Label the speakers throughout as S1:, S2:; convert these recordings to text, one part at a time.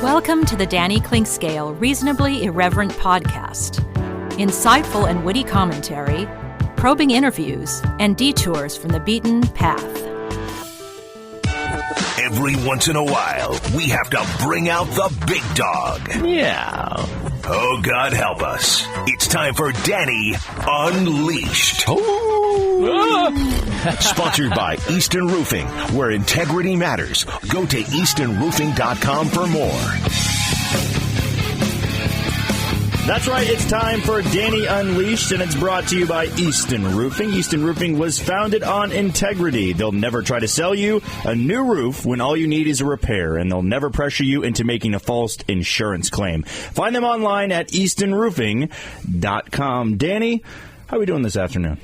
S1: Welcome to the Danny Clinkscale Reasonably Irreverent podcast. Insightful and witty commentary, probing interviews, and detours from the beaten path.
S2: Every once in a while, we have to bring out the big dog.
S3: Yeah.
S2: Oh, God help us. It's time for Danny Unleashed. Sponsored by Easton Roofing, where integrity matters. Go to eastonroofing.com for more.
S3: That's right, it's time for Danny Unleashed, and it's brought to you by Easton Roofing. Easton Roofing was founded on integrity. They'll never try to sell you a new roof when all you need is a repair, and they'll never pressure you into making a false insurance claim. Find them online at eastonroofing.com. Danny, how are we doing this afternoon?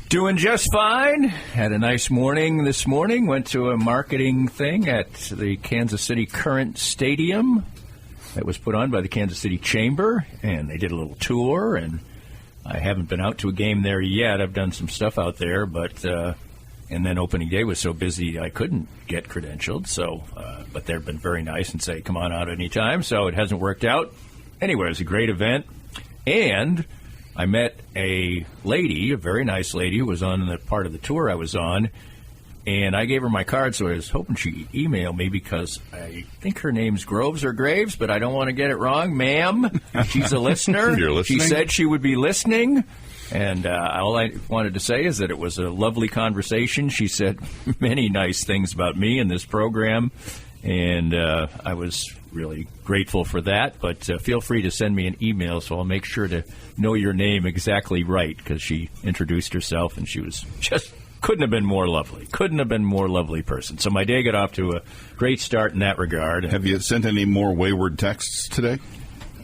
S4: Doing just fine. Had a nice morning this morning. Went to a marketing thing at the Kansas City Current Stadium. That was put on by the Kansas City Chamber, and they did a little tour, and I haven't been out to a game there yet. I've done some stuff out there, but and then opening day was so busy I couldn't get credentialed, so but they've been very nice and say, come on out anytime, so it hasn't worked out. Anyway, it was a great event, and I met a lady, a very nice lady, who was on the part of the tour I was on, and I gave her my card, so I was hoping she'd email me because I think her name's Groves or Graves, but I don't want to get it wrong. Ma'am, she's a listener.
S5: You're listening?
S4: She said she would be listening, and all I wanted to say is that it was a lovely conversation. She said many nice things about me and this program, and I was really grateful for that. But feel free to send me an email, so I'll make sure to know your name exactly right, because she introduced herself, and she was just... couldn't have been more lovely. Couldn't have been more lovely person. So my day got off to a great start in that regard.
S5: Have you sent any more wayward texts today?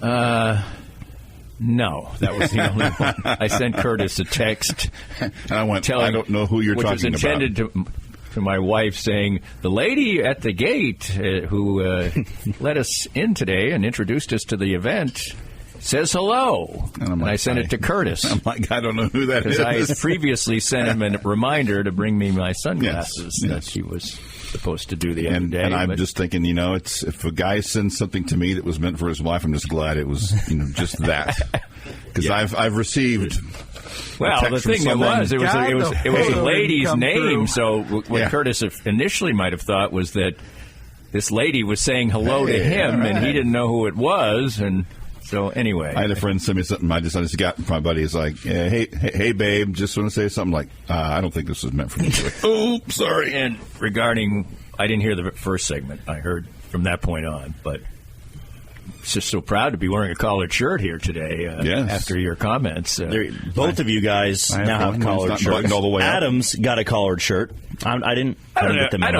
S4: No, that was the only one. I sent Kurtis a text.
S5: And I went, I don't know who you're talking about. Which was intended
S4: to my wife, saying, the lady at the gate who let us in today and introduced us to the event says hello. And I sent it to Kurtis.
S5: I'm like, I don't know who that is.
S4: Because I had previously sent him a reminder to bring me my sunglasses that he was supposed to do the other day.
S5: And I'm just thinking, if a guy sends something to me that was meant for his wife, I'm just glad it was, just that. Because I've received.
S4: Well, the thing it was a lady's name. So what Kurtis initially might have thought was that this lady was saying hello to him, and he didn't know who it was, and. So anyway,
S5: I had a friend send me something. I just got from my buddy. He's like, "Hey, babe, just want to say something." Like, I don't think this was meant for me. Like, oops, sorry.
S4: And regarding, I didn't hear the first segment. I heard from that point on, but just so proud to be wearing a collared shirt here today. After your comments,
S3: both of you guys now have collared shirts.
S5: All the way
S3: Adam's got a collared shirt. I don't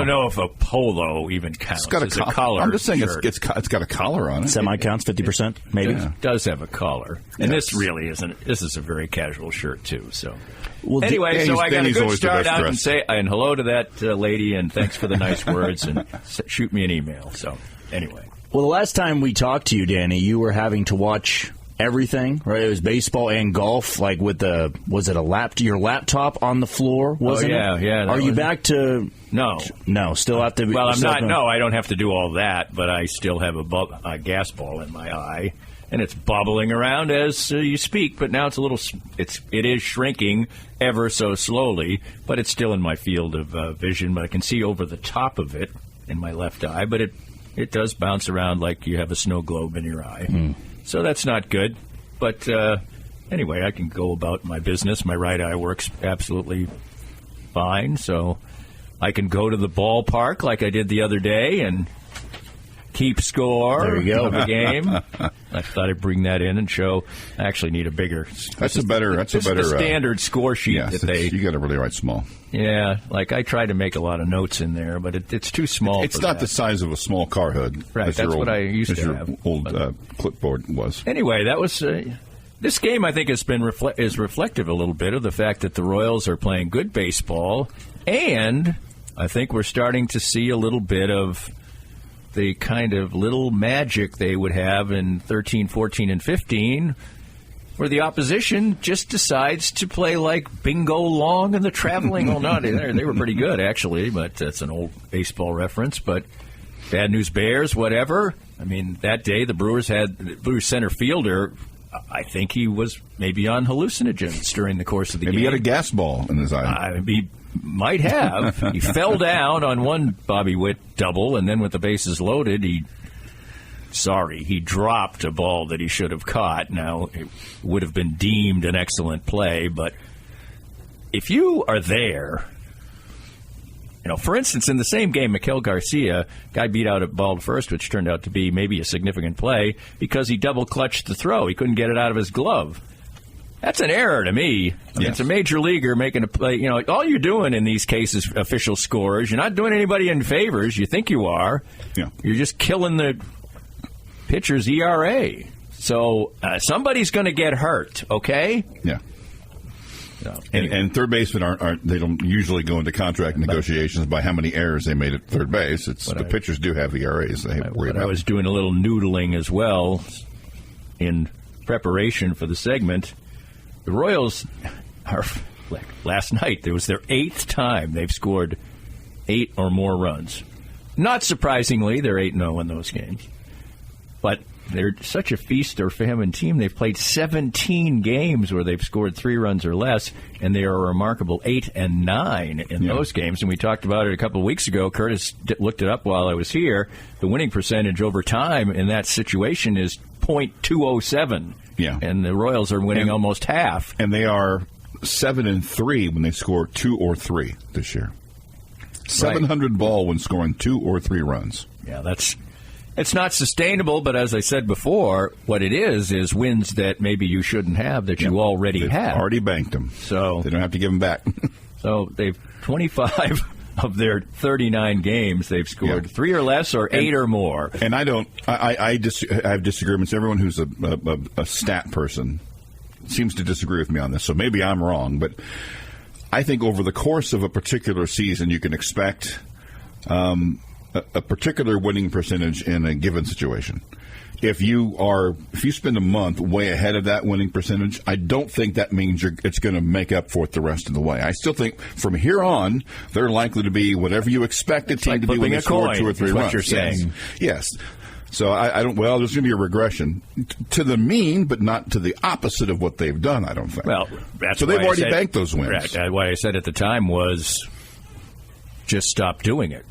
S4: know if a polo even counts.
S5: It's got a collar. I'm just saying it's got a collar on it.
S3: Semi counts 50%, maybe.
S4: It does have a collar, and this really isn't. This is a very casual shirt too. So.
S3: Well,
S4: anyway, so I got a good start out and say hello to that lady, and thanks for the nice words, and shoot me an email. So anyway.
S3: Well, the last time we talked to you, Danny, you were having to watch everything, right? It was baseball and golf, like with your laptop on the floor, wasn't it?
S4: Yeah.
S3: Are you back to... No, still have to...
S4: Well, I'm not... No, I don't have to do all that, but I still have a gas ball in my eye, and it's bubbling around as you speak, but now it is shrinking ever so slowly, but it's still in my field of vision, but I can see over the top of it in my left eye, but it does bounce around like you have a snow globe in your eye. So that's not good. But anyway, I can go about my business. My right eye works absolutely fine. So I can go to the ballpark like I did the other day and keep score
S3: there you go.
S4: of a game. I thought I'd bring that in and show. I actually need a bigger.
S5: That's a better
S4: standard score sheet.
S5: You got to really write small.
S4: Yeah, like I tried to make a lot of notes in there, but it's too small.
S5: It's not the size of a small car hood.
S4: Right, that's what I used to have.
S5: Your old clipboard was.
S4: Anyway, that was. This game, I think, is reflective a little bit of the fact that the Royals are playing good baseball, and I think we're starting to see a little bit of the kind of little magic they would have in 13, 14, and 15, where the opposition just decides to play like Bingo Long and the Traveling. Well, no, they were pretty good, actually, but that's an old baseball reference. But bad news bears, whatever. I mean, that day the Brewers center fielder, I think he was maybe on hallucinogens during the course of the game.
S5: Maybe he had a gas ball in his eye.
S4: He might have. He fell down on one Bobby Witt double, and then with the bases loaded, he dropped a ball that he should have caught. Now, it would have been deemed an excellent play, but if you are there, for instance, in the same game, Miguel Garcia, guy beat out at ball first, which turned out to be maybe a significant play because he double-clutched the throw. He couldn't get it out of his glove. That's an error to me. I mean, it's a major leaguer making a play. All you're doing in these cases, official scorers, you're not doing anybody any favors. You think you are.
S5: Yeah.
S4: You're just killing the pitcher's ERA. So somebody's going to get hurt, okay?
S5: Yeah.
S4: So,
S5: and third basemen they don't usually go into contract negotiations by how many errors they made at third base. Pitchers do have ERAs they worry about.
S4: I was doing a little noodling as well in preparation for the segment. The Royals are, last night, it was their 8th time they've scored 8 or more runs. Not surprisingly, they're 8-0 in those games. But they're such a feast or famine team. They've played 17 games where they've scored 3 runs or less, and they are a remarkable 8-9 in those games. And we talked about it a couple of weeks ago. Kurtis looked it up while I was here. The winning percentage over time in that situation is .207.
S5: Yeah.
S4: And the Royals are winning almost half.
S5: And they are 7-3 when they score 2 or 3 this year. 700 ball when scoring 2 or 3 runs.
S4: Yeah, it's not sustainable, but as I said before, what it is wins that maybe you shouldn't have that you already have.
S5: Already banked them.
S4: So
S5: they don't have to give them back.
S4: So they've 25 of their 39 games, they've scored 3 or less or 8 or more. And I
S5: have disagreements. Everyone who's a stat person seems to disagree with me on this, so maybe I'm wrong. But I think over the course of a particular season, you can expect a particular winning percentage in a given situation. If you spend a month way ahead of that winning percentage, I don't think that means it's going to make up for it the rest of the way. I still think from here on, they're likely to be whatever you expect a team to be when they score 2 or 3 runs.
S4: What you're saying.
S5: Yes. So I don't. Well, there's going to be a regression to the mean, but not to the opposite of what they've done. I don't think.
S4: Well, that's
S5: so they've already banked those wins.
S4: Right. What I said at the time was, just stop doing it.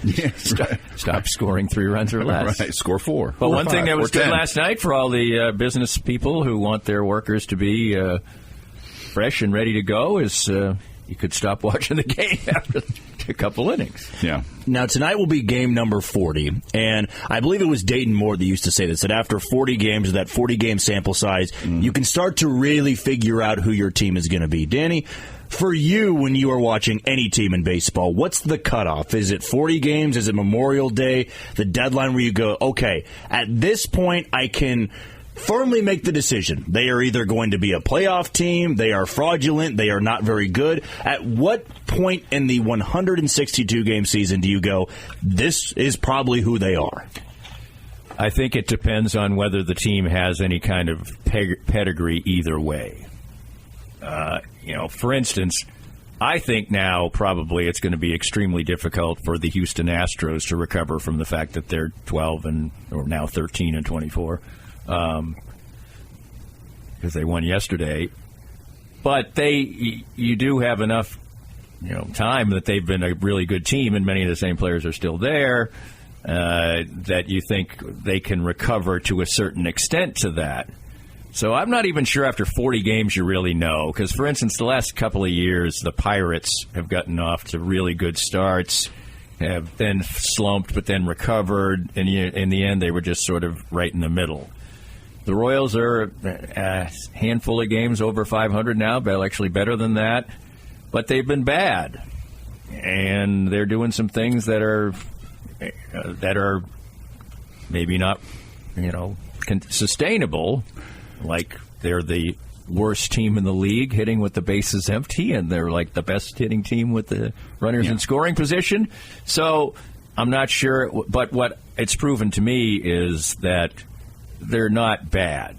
S5: Yes,
S4: Stop scoring 3 runs or less.
S5: Right, score 4.
S4: But one thing that was good
S5: 10.
S4: last night for all the business people who want their workers to be fresh and ready to go is you could stop watching the game after a couple innings.
S5: Yeah.
S3: Now, tonight will be game number 40, and I believe it was Dayton Moore that used to say this, that after 40 games, that 40-game sample size, you can start to really figure out who your team is going to be. Danny, for you, when you are watching any team in baseball, what's the cutoff? Is it 40 games? Is it Memorial Day? The deadline where you go, okay, at this point I can firmly make the decision. They are either going to be a playoff team, they are fraudulent, they are not very good. At what point in the 162-game season do you go, this is probably who they are?
S4: I think it depends on whether the team has any kind of pedigree either way. For instance, I think now probably it's going to be extremely difficult for the Houston Astros to recover from the fact that they're 12 or now 13-24 because they won yesterday. But you do have enough time that they've been a really good team, and many of the same players are still there, that you think they can recover to a certain extent to that. So I'm not even sure after 40 games you really know. Because, for instance, the last couple of years, the Pirates have gotten off to really good starts, have then slumped but then recovered. And in the end, they were just sort of right in the middle. The Royals are a handful of games over 500 now, but actually better than that. But they've been bad. And they're doing some things that are maybe not, sustainable. Like they're the worst team in the league hitting with the bases empty, and they're like the best hitting team with the runners in scoring position. So I'm not sure, but what it's proven to me is that they're not bad.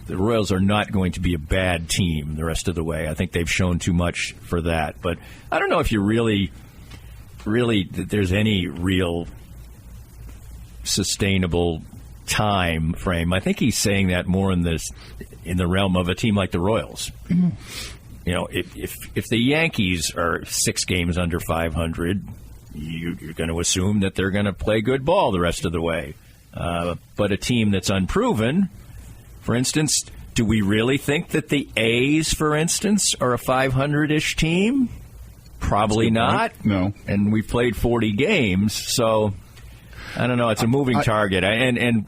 S4: The Royals are not going to be a bad team the rest of the way. I think they've shown too much for that. But I don't know if you really there's any real sustainable time frame. I think he's saying that more in the realm of a team like the Royals. You know, if the Yankees are 6 games under 500, you're going to assume that they're going to play good ball the rest of the way. But a team that's unproven, for instance, do we really think that the A's, for instance, are a 500-ish team? Probably not.
S5: Point. No.
S4: And we've played 40 games, so I don't know. It's a moving target. And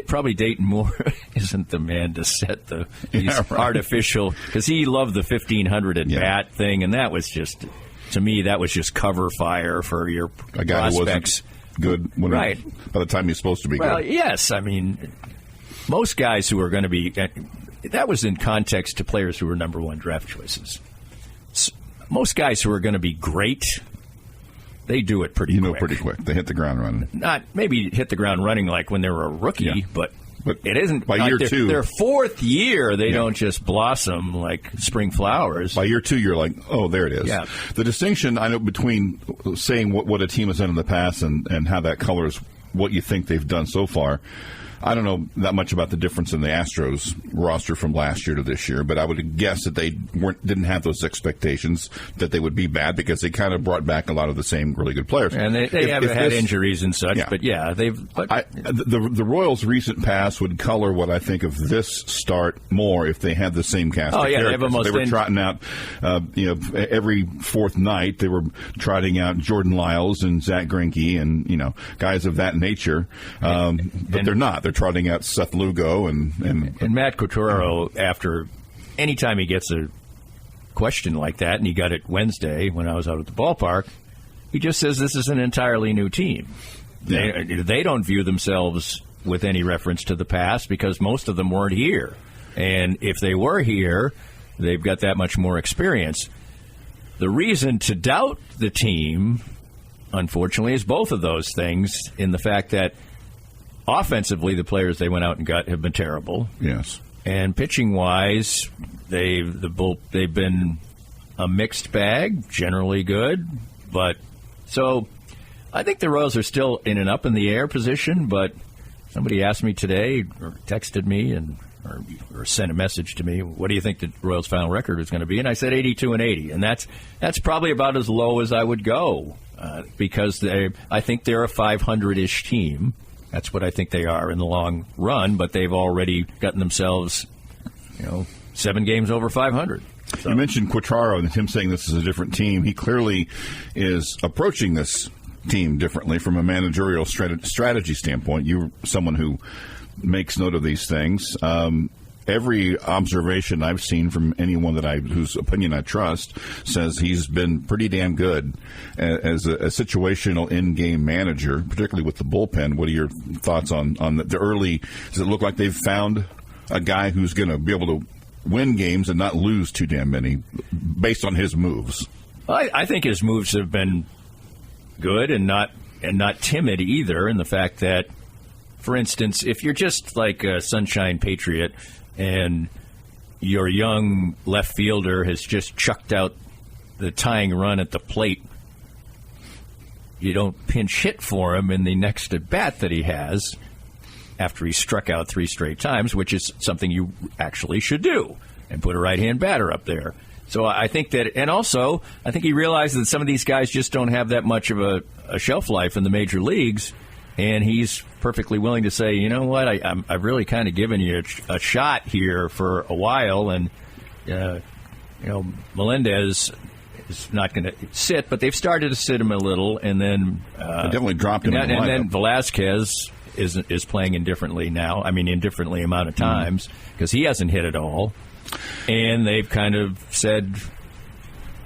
S4: probably Dayton Moore isn't the man to set these artificial, because he loved the 1,500 at bat thing, and that was just, to me, that was just cover fire for your
S5: a guy
S4: prospects.
S5: Who wasn't good by the time he's supposed to be good.
S4: Well, yes. I mean, most guys who are going to be, that was in context to players who were number 1 draft choices. Most guys who are going to be great, they do it pretty quick.
S5: Pretty quick. They hit the ground running.
S4: Not maybe hit the ground running like when they were a rookie, but it isn't.
S5: By year 2.
S4: Their 4th year, they don't just blossom like spring flowers.
S5: By year 2, you're like, oh, there it is.
S4: Yeah.
S5: The distinction, I know, between saying what a team has done in the past and how that colors what you think they've done so far, I don't know that much about the difference in the Astros roster from last year to this year, but I would guess that they didn't have those expectations that they would be bad because they kind of brought back a lot of the same really good players.
S4: And they haven't had injuries and such, but they've.
S5: The Royals' recent pass would color what I think of this start more if they had the same cast of characters. They were trotting out, every 4th night they were trotting out Jordan Lyles and Zach Greinke and guys of that nature, but they're not. They're trotting out Seth Lugo and
S4: Matt Quatraro. After any time he gets a question like that, and he got it Wednesday when I was out at the ballpark, he just says this is an entirely new team. Yeah. They don't view themselves with any reference to the past because most of them weren't here, and if they were here, they've got that much more experience. The reason to doubt the team, unfortunately, is both of those things, in the fact that offensively, the players they went out and got have been terrible.
S5: Yes.
S4: And pitching-wise, they've been a mixed bag, generally good. But so I think the Royals are still in an up-in-the-air position, but somebody asked me today or texted me or sent a message to me, what do you think the Royals' final record is going to be? And I said 82-80, and that's probably about as low as I would go because I think they're a 500-ish team. That's what I think they are in the long run, but they've already gotten themselves, 7 games over 500. So.
S5: You mentioned Quatraro and him saying this is a different team. He clearly is approaching this team differently from a managerial strategy standpoint. You're someone who makes note of these things. Every observation I've seen from anyone whose opinion I trust says he's been pretty damn good as a situational in-game manager, particularly with the bullpen. What are your thoughts on the early? Does it look like they've found a guy who's going to be able to win games and not lose too damn many based on his moves?
S4: I think his moves have been good and not timid either, in the fact that, for instance, if you're just like a Sunshine Patriot and your young left fielder has just chucked out the tying run at the plate, you don't pinch hit for him in the next at-bat that he has after he struck out 3 straight times, which is something you actually should do, and put a right-hand batter up there. So I think that, and also, I think he realizes that some of these guys just don't have that much of a shelf life in the major leagues, and he's perfectly willing to say, you know what, I've really kind of given you a shot here for a while, and Melendez is not going to sit, but they've started to sit him a little, and then
S5: they definitely dropped him.
S4: And then Velasquez is playing indifferently now. I mean, indifferently amount of times because he hasn't hit at all, and they've kind of said,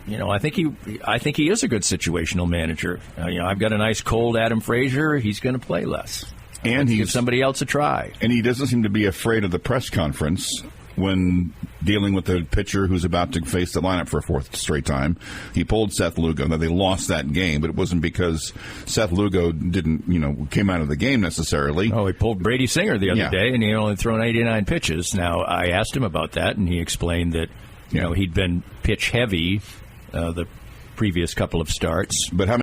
S4: I think he is a good situational manager. I've got a nice cold Adam Frazier. He's going to play less.
S5: And
S4: give somebody else a try.
S5: And he doesn't seem to be afraid of the press conference when dealing with the pitcher who's about to face the lineup for a 4th straight time. He pulled Seth Lugo. Now, they lost that game, but it wasn't because Seth Lugo came out of the game necessarily.
S4: Oh, he pulled Brady Singer the other day, and he had only thrown 89 pitches. Now, I asked him about that, and he explained that he'd been pitch heavy the previous couple of starts.
S5: But how